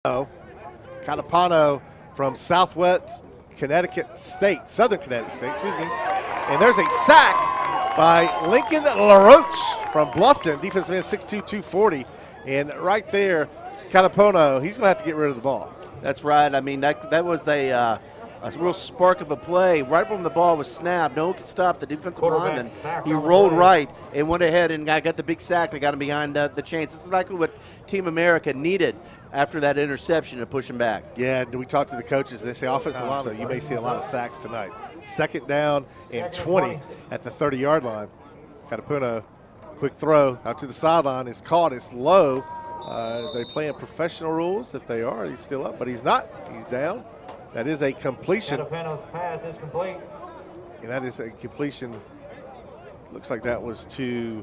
Catapano from Southwest Connecticut State, Southern Connecticut State, excuse me. And there's a sack by Linkoln LaRoche from Bluffton, defensive end 6'2", 240. And right there, Catapano, he's going to have to get rid of the ball. That's right. I mean, that was a real spark of a play. Right when the ball was snapped, no one could stop the defensive lineman. He rolled right and went ahead and got the big sack that got him behind the chains. This is exactly what Team America needed after that interception to push him back. Yeah, and we talked to the coaches. They say offensive line, so you may see a lot of sacks tonight. 2nd down and 20 at the 30-yard line. Catapano, quick throw out to the sideline. It's caught. It's low. They playing professional rules. If they are, he's still up, but he's not. He's down. That is a completion. Catapano's pass is complete. And that is a completion. Looks like that was to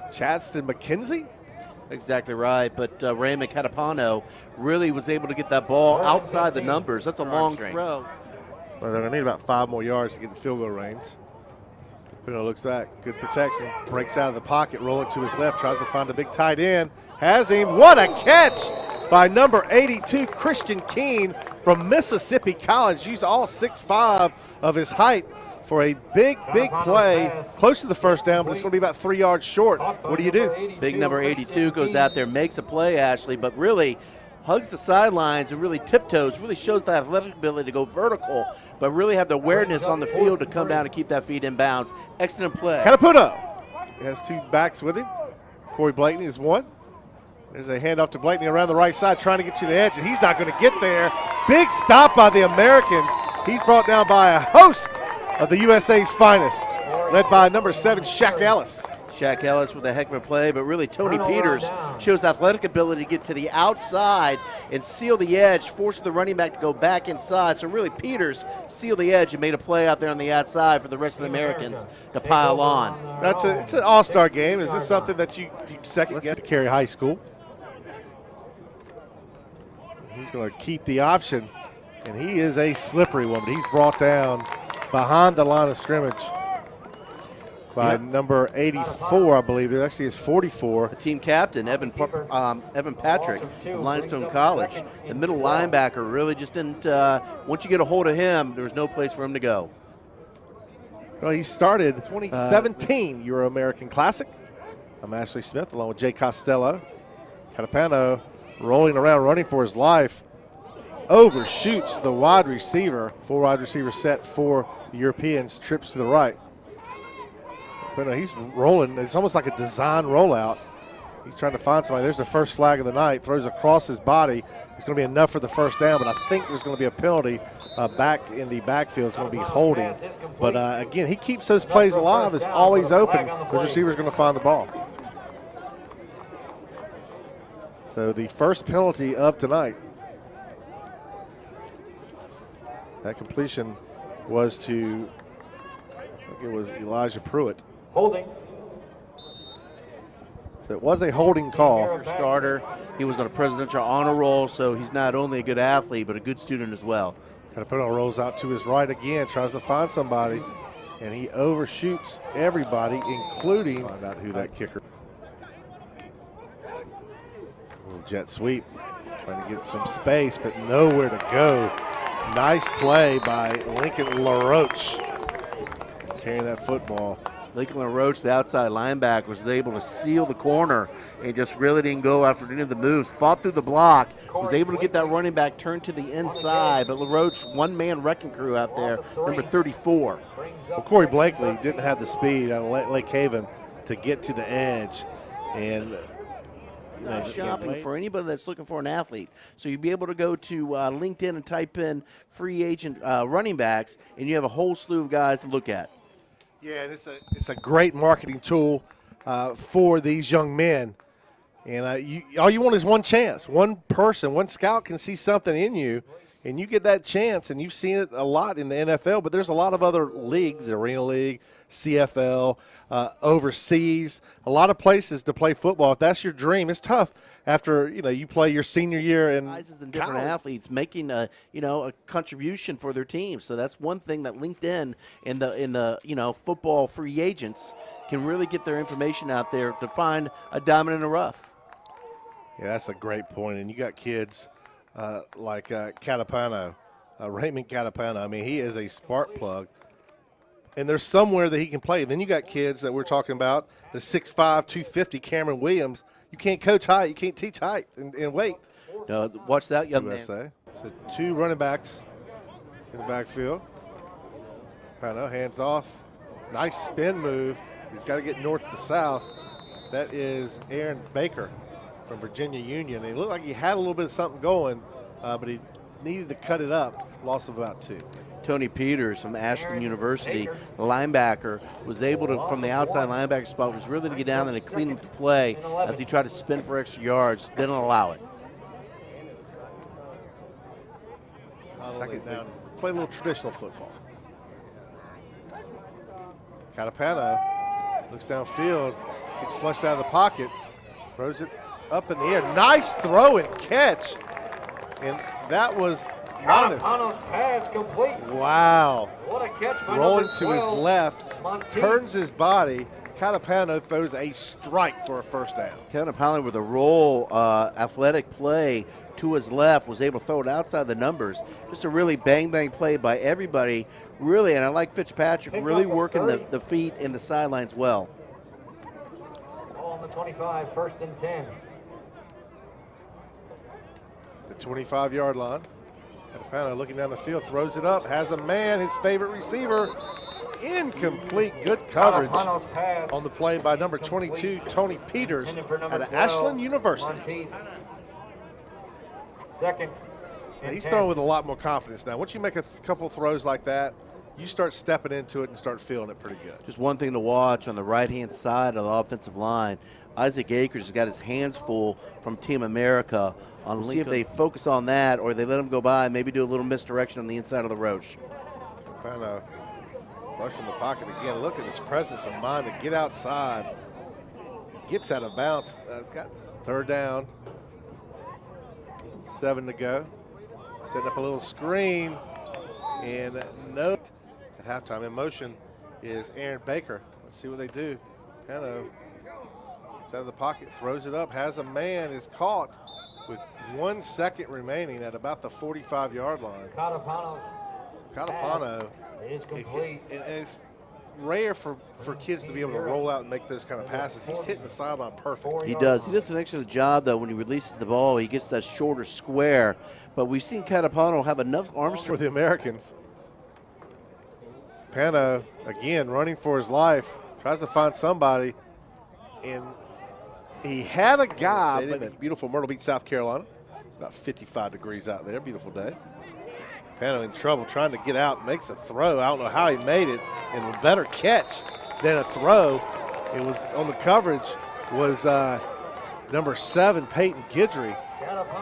Chadston McKenzie. Exactly right, but Raymond Catapano really was able to get that ball outside the numbers. That's a long throw. Well, they're going to need about 5 more yards to get in field goal range. Catapano looks back, good protection, breaks out of the pocket, rolling to his left, tries to find a big tight end, has him. What a catch by number 82, Christian Keene from Mississippi College. Used all 6'5" of his height for a big play, close to the first down, but it's going to be about 3 yards short. What do you do? Big number 82 goes out there, makes a play, Ashley, but really hugs the sidelines and really tiptoes, really shows that athletic ability to go vertical, but really have the awareness on the field to come down and keep that feet in bounds. Excellent play. Catapano has 2 backs with him. Corey Blakeney is one. There's a handoff to Blakeney around the right side, trying to get to the edge, and he's not going to get there. Big stop by the Americans. He's brought down by a host of the USA's finest, led by number 7, Shaq Ellis. Shaq Ellis with a heck of a play, but really Tony Peters shows athletic ability to get to the outside and seal the edge, forcing the running back to go back inside. So really Peters sealed the edge and made a play out there on the outside for the rest of the Americans to pile on. It's an all-star game. Is this something that you second get to Cary High School? He's going to keep the option, and he is a slippery one, but he's brought down behind the line of scrimmage by number 84, I believe. It actually is 44. The team captain, Evan Patrick from Limestone College. The middle linebacker really just didn't, once you get a hold of him, there was no place for him to go. Well, he started 2017 Euro American Classic. I'm Ashley Smith along with Jay Costello. Catapano rolling around, running for his life. Overshoots the wide receiver. 4 wide receiver set for the Europeans. Trips to the right. But no, he's rolling. It's almost like a design rollout. He's trying to find somebody. There's the first flag of the night. Throws across his body. It's going to be enough for the first down, but I think there's going to be a penalty back in the backfield. It's going to be holding. But, again, he keeps those plays alive. It's always open. The receiver's going to find the ball. So the first penalty of tonight. That completion was to, I think it was Elijah Pruitt. Holding. So it was a holding call. Starter. He was on a presidential honor roll, so he's not only a good athlete, but a good student as well. Catapano rolls out to his right again, tries to find somebody, and he overshoots everybody, including, find out who that kicker. A little jet sweep, trying to get some space, but nowhere to go. Nice play by Linkoln LaRoche, carrying that football. Linkoln LaRoche, the outside linebacker, was able to seal the corner and just really didn't go after any of the moves. Fought through the block, was able to get that running back turned to the inside, but LaRoche, one-man wrecking crew out there, number 34. Well, Corey Blakely didn't have the speed out of Lake Haven to get to the edge, and shopping for anybody that's looking for an athlete. So you'd be able to go to LinkedIn and type in free agent running backs, and you have a whole slew of guys to look at. Yeah, and it's a great marketing tool for these young men. And all you want is one chance. One person, one scout can see something in you, and you get that chance. And you've seen it a lot in the NFL, but there's a lot of other leagues, the Arena League, CFL, overseas, a lot of places to play football. If that's your dream, it's tough after you play your senior year in different athletes making a contribution for their team. So that's one thing that LinkedIn and the football free agents can really get their information out there to find a diamond in the rough. Yeah, that's a great point. And you got kids like Catapano, Raymond Catapano. I mean, he is a spark plug. And there's somewhere that he can play. Then you got kids that we're talking about, the 6'5", 250 Cameron Williams. You can't coach height. You can't teach height and weight. No, watch that young USA. man. So 2 running backs in the backfield. Pano hands off. Nice spin move. He's got to get north to south. That is Aaron Baker from Virginia Union. He looked like he had a little bit of something going, but he needed to cut it up. Loss of about 2. Tony Peters from Ashland University, the linebacker, was able to, from the outside linebacker spot, was really to get down there and clean up the play as he tried to spin for extra yards. Didn't allow it. Second down. Play a little traditional football. Catapano looks downfield, gets flushed out of the pocket, throws it up in the air. Nice throw and catch. And that was Catapano's pass complete. wow. What a catch by Rolling number to his 12, left, Monteith. turns his body. Catapano throws a strike for a first down. Catapano with a roll, athletic play to his left, was able to throw it outside the numbers. Just a really bang-bang play by everybody, really, and I like Fitzpatrick really working the feet and the sidelines well. Ball on the 25, first and 10. The 25-yard line. Catapano looking down the field, throws it up, has a man, his favorite receiver. Incomplete, good coverage Catapano's pass on the play by number 22, Tony Peters intended for number out of 12, Ashland University. Monteith. Second and He's 10. throwing with a lot more confidence now. Once you make a couple throws like that, you start stepping into it and start feeling it pretty good. Just one thing to watch on the right-hand side of the offensive line, Isaac Akers has got his hands full from Team America. We'll see if they focus on that or they let him go by and maybe do a little misdirection on the inside of the Roche. Catapano flush in the pocket again. Look at his presence of mind to get outside. Gets out of bounds. Got third down. 7 to go. Setting up a little screen. And note at halftime in motion is Aaron Baker. Let's see what they do. Pano gets out of the pocket, throws it up, has a man, is caught with 1 second remaining at about the 45-yard line. Catapano is complete. And it's rare for kids to be able to roll out and make those kind of passes. He's hitting the sideline perfect. He does. He does an excellent job, though, when he releases the ball. He gets that shorter square. But we've seen Catapano have enough arm For strength. the Americans. Pano, again, running for his life, tries to find somebody. And he had a guy, but beautiful Myrtle Beach, South Carolina. It's about 55 degrees out there. Beautiful day. Pano in trouble trying to get out, makes a throw. I don't know how he made it, and a better catch than a throw. It was on the coverage was number 7, Peyton Guidry.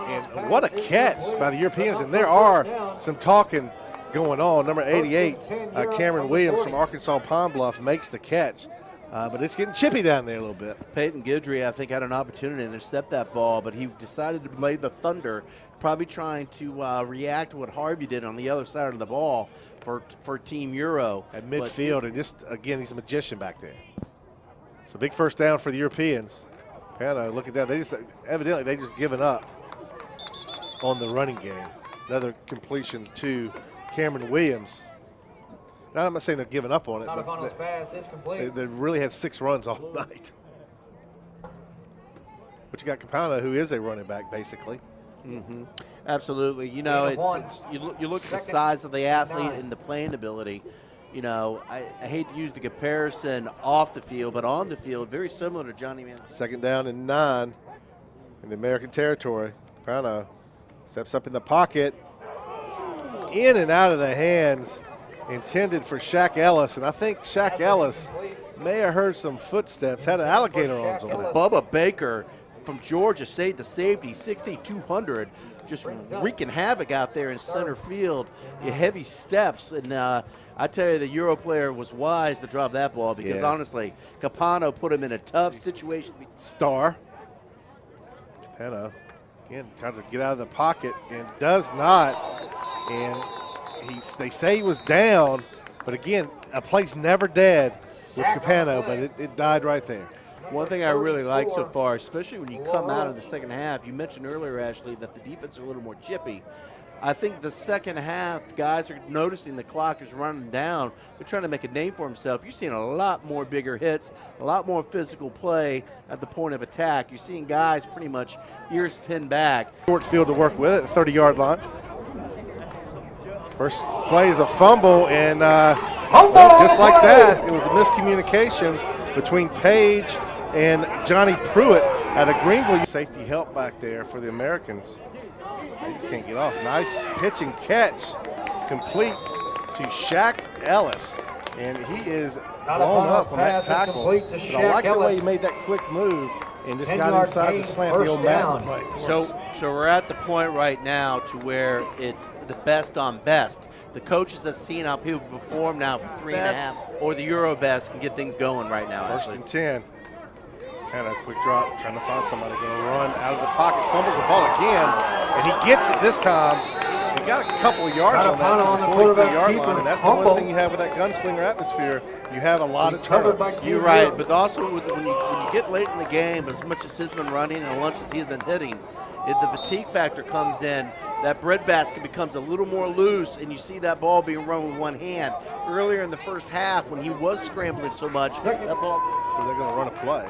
And what a catch by the Europeans. And there are some talking going on. Number 88, Cameron Williams from Arkansas Pine Bluff makes the catch. But it's getting chippy down there a little bit. Peyton Guidry, I think, had an opportunity to intercept that ball, but he decided to play the thunder, probably trying to react to what Harvey did on the other side of the ball for Team Euro. At midfield, and just, again, he's a magician back there. It's a big first down for the Europeans. Pano looking down. Evidently, they just given up on the running game. Another completion to Cameron Williams. Now, I'm not saying they're giving up on it, but they really had 6 runs all night. But you got Capano, who is a running back, basically. Mm-hmm. Absolutely. You know, you look at the size of the athlete and the playing ability. You know, I hate to use the comparison off the field, but on the field, very similar to Johnny Manziel. Second down and 9 in the American territory. Capano steps up in the pocket, in and out of the hands. Intended for Shaq Ellis, and I think Shaq Ellis may have heard some footsteps, had an alligator arms on that. Bubba Baker from Georgia State, the safety, 6'2", just wreaking havoc out there in center field. Heavy steps, and I tell you, the Euro player was wise to drop that ball because, honestly, Capano put him in a tough situation. Star. Capano, again, trying to get out of the pocket and does not. And they say he was down, but again, a play's never dead with Capano, but it died right there. One thing I really like so far, especially when you come out in the second half, you mentioned earlier, Ashley, that the defense is a little more chippy. I think the second half, guys are noticing the clock is running down. They're trying to make a name for himself. You're seeing a lot more bigger hits, a lot more physical play at the point of attack. You're seeing guys pretty much ears pinned back. Short field to work with at the 30-yard line. First play is a fumble, and well, just like that, it was a miscommunication between Page and Johnny Pruitt at a Greenville. Safety help back there for the Americans. They just can't get off. Nice pitch and catch, complete to Shaq Ellis, and he is blown up on that tackle. But I like the way he made that quick move and just got inside the slant, the old Madden play. So we're at the point right now to where it's the best on best. The coaches have seen how people perform now for 3.5 or the Euro best can get things going right now. First and 10. And a quick drop, trying to find somebody, going to run out of the pocket, fumbles the ball again, and he gets it this time. He got a couple of yards on that to the 43-yard line, and that's the one thing you have with that gunslinger atmosphere. You have a lot of turnovers. You're right, but also when you get late in the game, as much as he's been running and as much as he's been hitting, if the fatigue factor comes in, that breadbasket becomes a little more loose, and you see that ball being run with one hand. Earlier in the first half, when he was scrambling so much, that ball. So they're going to run a play.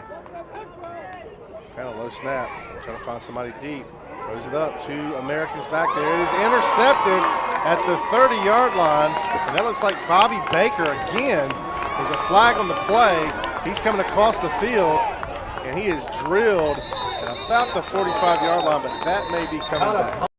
Kind of low snap, trying to find somebody deep. Throws it up, 2 Americans back there. It is intercepted at the 30-yard line, and that looks like Bobby Baker again. There's a flag on the play. He's coming across the field, and he is drilled at about the 45-yard line, but that may be coming back.